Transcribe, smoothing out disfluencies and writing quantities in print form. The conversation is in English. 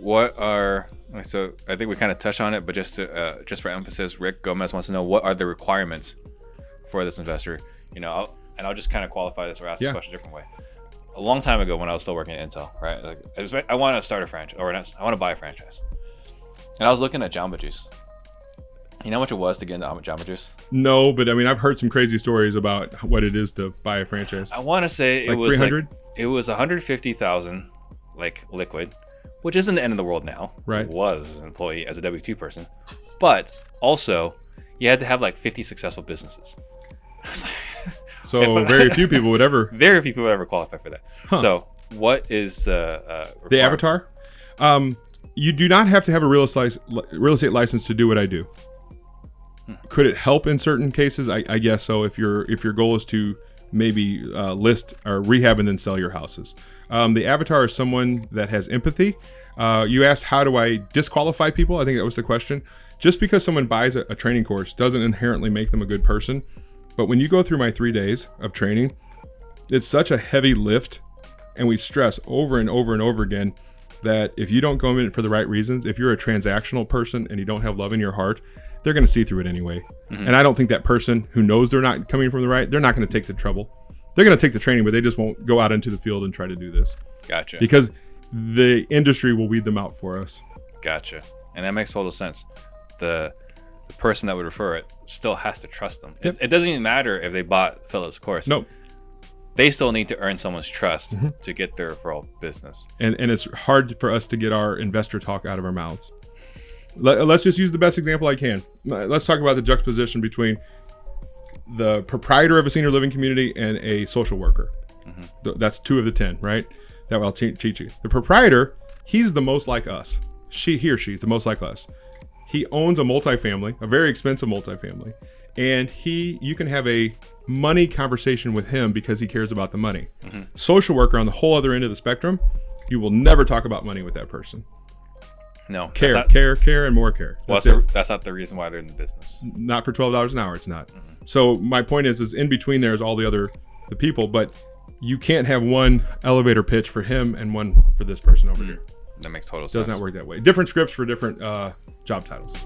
what are, so I think we kind of touched on it, but just for emphasis, Rick Gomez wants to know, what are the requirements for this investor? I'll just kind of qualify this or ask the question a different way. A long time ago when I was still working at Intel, right? Like, I want to start a franchise, or I want to buy a franchise. And I was looking at Jamba Juice. You know how much it was to get into Jamba Juice? No, but I mean, I've heard some crazy stories about what it is to buy a franchise. I want to say like it was 300? It was 150,000, like liquid, which isn't the end of the world now. Right. It was as an employee, as a W-2 person, but also you had to have like 50 successful businesses. So very few people would ever qualify for that. Huh. So what is the avatar? You do not have to have a real estate license to do what I do. Could it help in certain cases? I guess so. If your goal is to maybe list or rehab and then sell your houses. The avatar is someone that has empathy. You asked, how do I disqualify people? I think that was the question. Just because someone buys a training course doesn't inherently make them a good person. But when you go through my 3 days of training, it's such a heavy lift, and we stress over and over and over again that if you don't go in for the right reasons, if you're a transactional person and you don't have love in your heart, they're going to see through it anyway. Mm-hmm. And I don't think that person who knows they're not coming from the right, they're not going to take the trouble. They're going to take the training, but they just won't go out into the field and try to do this. Gotcha. Because the industry will weed them out for us. Gotcha. And that makes total sense. The person that would refer it still has to trust them. Yep. It doesn't even matter if they bought Philip's course. No. They still need to earn someone's trust to get their referral business. And it's hard for us to get our investor talk out of our mouths. Let's just use the best example I can. Let's talk about the juxtaposition between the proprietor of a senior living community and a social worker. Mm-hmm. That's 2 of the 10, right? That I'll teach you. The proprietor, he's the most like us. He or she's the most like us. He owns a multifamily, a very expensive multifamily. And you can have a money conversation with him because he cares about the money. Mm-hmm. Social worker on the whole other end of the spectrum, you will never talk about money with that person. No. Care, and more care. That's not the reason why they're in the business. Not for $12 an hour, it's not. Mm-hmm. So my point is in between there is all the people, but you can't have one elevator pitch for him and one for this person over here. That makes total sense. Does not work that way. Different scripts for different job titles.